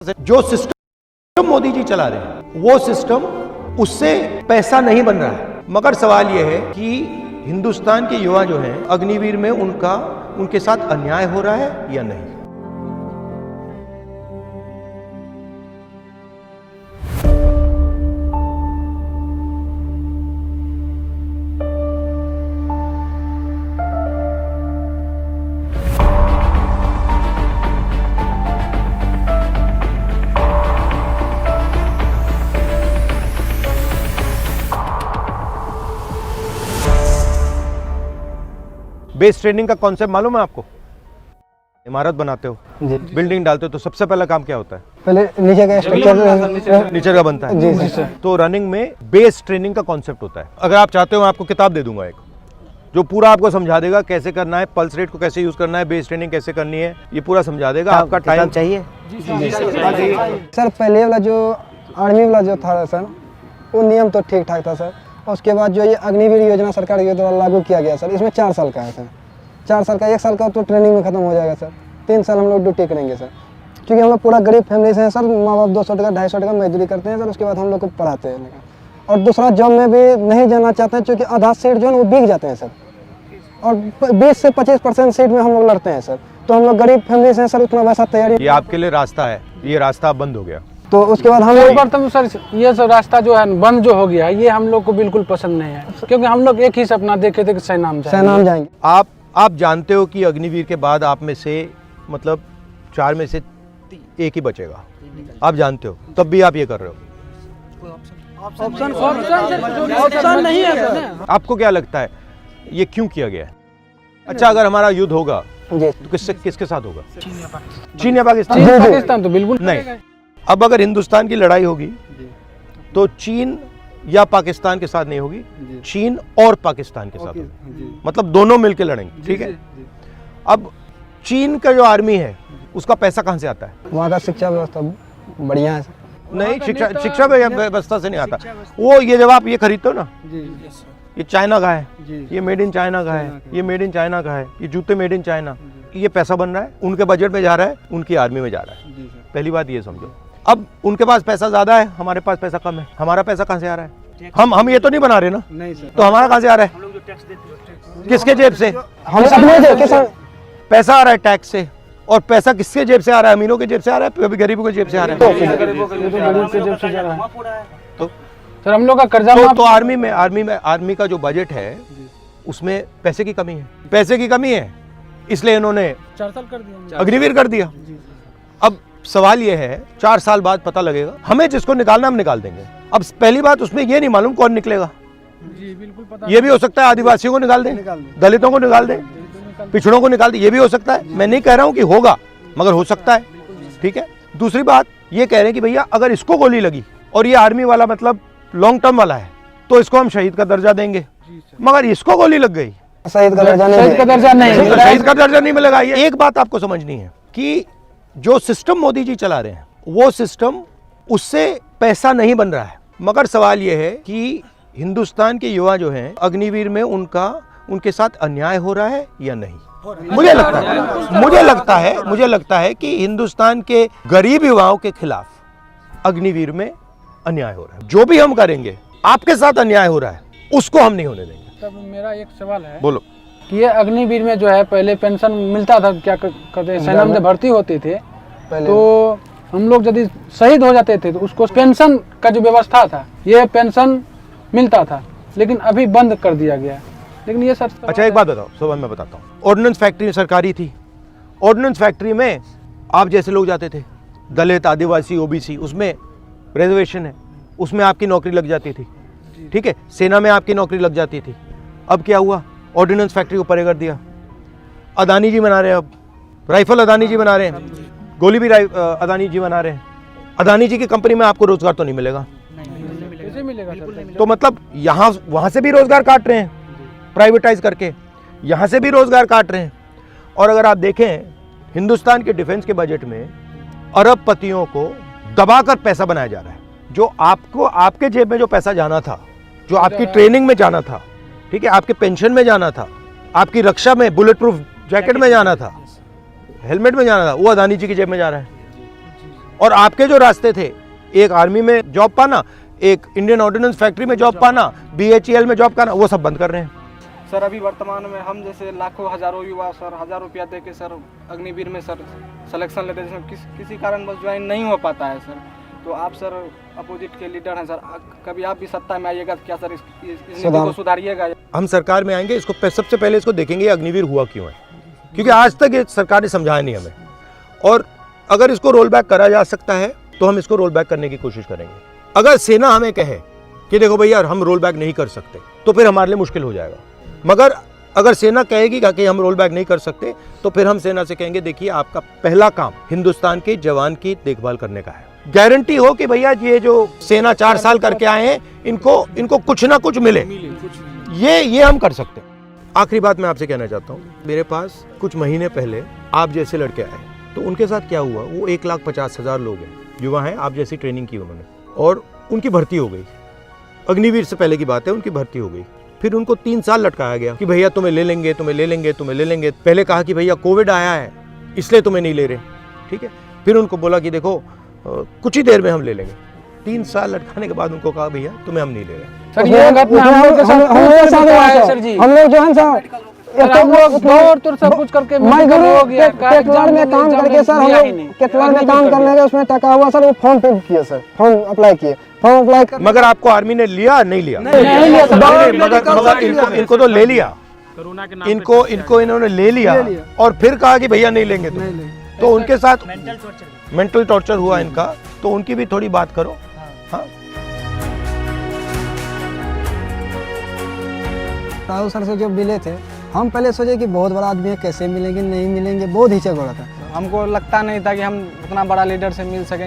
जो सिस्टम मोदी जी चला रहे हैं वो सिस्टम, उससे पैसा नहीं बन रहा है। मगर सवाल यह है कि हिंदुस्तान के युवा जो हैं अग्निवीर में उनके साथ अन्याय हो रहा है या नहीं। बेस ट्रेनिंग का कॉन्सेप्ट मालूम है आपको? इमारत बनाते हो, बिल्डिंग डालते हो तो सबसे पहला काम क्या होता है? पहले नीचे का स्ट्रक्चर नीचे का बनता है। जी सर। तो रनिंग में बेस ट्रेनिंग का कॉन्सेप्ट होता है। अगर आप चाहते हो मैं आपको किताब दे दूंगा एक, जो पूरा आपको समझा देगा कैसे करना है, पल्स रेट को कैसे यूज करना है, बेस ट्रेनिंग कैसे करनी है, ये पूरा समझा देगा। आपका टाइम चाहिए? सर पहले वाला जो आर्मी वाला जो था सर, वो नियम तो ठीक ठाक था सर। उसके बाद जो ये अग्निवीर योजना सरकार के द्वारा लागू किया गया सर, इसमें 4 साल का है सर। 4 साल का, 1 साल का तो ट्रेनिंग में खत्म हो जाएगा सर। 3 साल हम लोग ड्यूटी करेंगे सर, क्योंकि हम लोग पूरा गरीब फैमिली से हैं सर। माँ बाप 200 टका 250 टका मजदूरी करते हैं सर, उसके बाद हम लोग को पढ़ाते हैं। और दूसरा जॉब में भी नहीं जाना चाहते हैं, क्योंकि आधा सीट जो है वो बिक जाते हैं सर। और 20 से 25% सीट में हम लोग लड़ते हैं सर। तो हम लोग गरीब फैमिली से हैं सर, उतना वैसा तैयारी। ये आपके लिए रास्ता है, ये रास्ता बंद हो गया। तो उसके बाद हम लोग सर ये सब रास्ता जो है बंद जो हो गया, ये हम लोग को बिल्कुल पसंद नहीं है, क्योंकि हम लोग एक ही सपना देखे थे कि सैनाम जाएंगे। आप जानते हो कि अग्निवीर के बाद आप में से मतलब 4 में से 1 ही बचेगा, आप जानते हो, तब भी आप ये कर रहे हो। ऑप्शन नहीं है सर। आपको क्या लगता है ये क्यों किया गया है? अच्छा, अगर हमारा युद्ध होगा तो किसके साथ होगा? चीन या पाकिस्तान? पाकिस्तान तो बिल्कुल नहीं। अब अगर हिंदुस्तान की लड़ाई होगी तो चीन या पाकिस्तान के साथ नहीं होगी, चीन और पाकिस्तान के साथ होगी। मतलब दोनों मिलकर लड़ेंगे, ठीक है। अब चीन का जो आर्मी है उसका पैसा कहां से आता है? वहाँ का शिक्षा व्यवस्था बढ़िया है। नहीं, शिक्षा व्यवस्था से नहीं आता वो। ये जब आप ये खरीदते हो ना, ये चाइना का है, ये मेड इन चाइना का है, ये मेड इन चाइना का है, ये जूते मेड इन चाइना, ये पैसा बन रहा है, उनके बजट में जा रहा है, उनकी आर्मी में जा रहा है। पहली बात ये समझो। अब उनके पास पैसा ज्यादा है, हमारे पास पैसा कम है। हमारा पैसा कहां से आ रहा है? हम ये तो नहीं बना रहे ना। नहीं सर। तो हमारा कहां से आ रहा है? किसके जेब से? हम अपने पैसा आ रहा है टैक्स से। और पैसा किसके जेब से आ रहा है? अमीरों के जेब से आ रहा है, कभी गरीबों के जेब से आ रहा है। तो सर हम लोग का कर्जा तो आर्मी का जो बजट है उसमें पैसे की कमी है। पैसे की कमी है, इसलिए इन्होंने 4 साल कर दिया, अग्निवीर कर दिया। अब सवाल ये है, 4 साल बाद पता लगेगा, हमें जिसको निकालना हम निकाल देंगे। अब पहली बात उसमें ये नहीं मालूम कौन निकलेगा। जी बिल्कुल पता। ये भी हो सकता है आदिवासियों को निकाल दें, दलितों को निकाल दें, पिछड़ों को निकाल दें, ये भी हो सकता है। मैं नहीं कह रहा हूं कि होगा, मगर हो सकता है, ठीक है। दूसरी बात ये कह रहे हैं कि भैया अगर इसको गोली लगी और ये आर्मी वाला मतलब लॉन्ग टर्म वाला है तो इसको हम शहीद का दर्जा देंगे, मगर इसको गोली लग गई, शहीद का दर्जा नहीं, शहीद का दर्जा नहीं मिलेगा। ये एक बात आपको समझनी है कि जो सिस्टम मोदी जी चला रहे हैं वो सिस्टम, उससे पैसा नहीं बन रहा है। मगर सवाल ये है कि हिंदुस्तान के युवा जो हैं अग्निवीर में उनके साथ अन्याय हो रहा है या नहीं। मुझे लगता है कि हिंदुस्तान के गरीब युवाओं के खिलाफ अग्निवीर में अन्याय हो रहा है। जो भी हम करेंगे, आपके साथ अन्याय हो रहा है, उसको हम नहीं होने देंगे। तब मेरा एक सवाल है, बोलो। कि ये अग्निवीर में जो है पहले पेंशन मिलता था, क्या कहते हैं, सेना में भर्ती होते थे तो हम लोग यदि शहीद हो जाते थे तो उसको पेंशन का जो व्यवस्था था, ये पेंशन मिलता था, लेकिन अभी बंद कर दिया गया। लेकिन ये सर अच्छा एक बात बताओ, सुबह मैं बताता हूँ। ऑर्डिनेंस फैक्ट्री सरकारी थी, ऑर्डिनेंस फैक्ट्री में आप जैसे लोग जाते थे, दलित, आदिवासी, ओबीसी, उसमें रिजर्वेशन है, उसमें आपकी नौकरी लग जाती थी, ठीक है। सेना में आपकी नौकरी लग जाती थी। अब क्या हुआ? ऑर्डिनेंस फैक्ट्री को परे कर दिया। अदानी जी बना रहे हैं, अब राइफल अदानी जी बना रहे हैं, गोली भी अदानी जी बना रहे हैं। अदानी जी की कंपनी में आपको रोजगार तो नहीं मिलेगा, कैसे मिलेगा सर? तो मतलब यहाँ वहां से भी रोजगार काट रहे हैं प्राइवेटाइज करके, यहाँ से भी रोजगार काट रहे हैं। और अगर आप देखें हिंदुस्तान के डिफेंस के बजट में अरबपतियों को दबाकर पैसा बनाया जा रहा है। जो आपको, आपके जेब में जो पैसा जाना था, जो आपकी ट्रेनिंग में जाना था, ठीक है, आपके पेंशन में जाना था, आपकी रक्षा में, बुलेट प्रूफ जैकेट में जाना था, हेलमेट में जाना था, वो अदानी जी की जेब में जा रहा है। और आपके जो रास्ते थे, एक आर्मी में जॉब पाना, एक इंडियन ऑर्डिनेंस फैक्ट्री में जॉब पाना, BHEL में जॉब पाना, वो सब बंद कर रहे हैं। सर अभी वर्तमान में हम जैसे लाखों हजारों युवा सर 1000 रुपया दे के सर अग्निवीर में सर सिलेक्शन लेते हैं, जिसमें किसी कारणवश ज्वाइन नहीं हो पाता है सर। तो आप सर अपोजिट के लीडर हैं सर, कभी आप भी सत्ता में आइएगा तो क्या सर इस नीति को सुधारिएगा? हम सरकार में आएंगे, इसको सबसे पहले इसको देखेंगे अग्निवीर हुआ क्यों है, क्योंकि आज तक ये सरकार ने समझाया नहीं हमें। और अगर इसको रोल बैक करा जा सकता है तो हम इसको रोल बैक करने की कोशिश करेंगे। अगर सेना हमें कहे कि देखो भैया हम रोल बैक नहीं कर सकते, तो फिर हमारे लिए मुश्किल हो जाएगा। मगर अगर सेना कहेगी कि हम रोल बैक नहीं कर सकते, तो फिर हम सेना से कहेंगे देखिए आपका पहला काम हिंदुस्तान के जवान की देखभाल करने का है। गारंटी हो कि भैया ये जो सेना 4 साल करके आए हैं, इनको कुछ ना कुछ मिले, ये हम कर सकते हैं। आखिरी बात मैं आपसे कहना चाहता हूँ, मेरे पास कुछ महीने पहले आप जैसे लड़के आए, तो उनके साथ क्या हुआ, वो 1,50,000 लोग हैं, युवा हैं, आप जैसी ट्रेनिंग की उन्होंने, और उनकी भर्ती हो गई। अग्निवीर से पहले की बात है, उनकी भर्ती हो गई। फिर उनको 3 साल लटकाया गया कि भैया तुम्हें ले लेंगे, तुम्हें ले लेंगे, तुम्हें ले लेंगे। पहले कहा कि भैया कोविड आया है इसलिए तुम्हें नहीं ले रहे, ठीक है। फिर उनको बोला कि देखो कुछ ही देर में हम ले लेंगे। 3 साल लटकाने के बाद उनको कहा भैया तुम्हें हम नहीं ले रहे। सर ये घटना हम लोग के साथ सर जी, हम लोग जो है सर हम लोग दौड़ तो सब कुछ करके मेडिकल हो गया, केतवाड़ में काम करके सर हम लोग केतवाड़ में काम करने के उसमें टका हुआ सर, वो फॉर्म फिल किए सर, फॉर्म अप्लाई किए, फॉर्म अप्लाई कर। मगर आपको आर्मी ने लिया नहीं लिया? नहीं लिया सर, मगर इनको तो ले लिया, इनको इन्होंने ले लिया और फिर कहा कि भैया नहीं लेंगे तुम। तो उनके साथ मेंटल टॉर्चर हुआ इनका, तो उनकी भी थोड़ी बात करो। हाँ, राहुल सर से जो मिले थे, हम पहले सोचे कि बहुत बड़ा आदमी है, कैसे मिलेंगे, नहीं मिलेंगे, बहुत हिचक हो रहा था। हमको लगता नहीं था कि हम उतना बड़ा लीडर से मिल सकेंगे।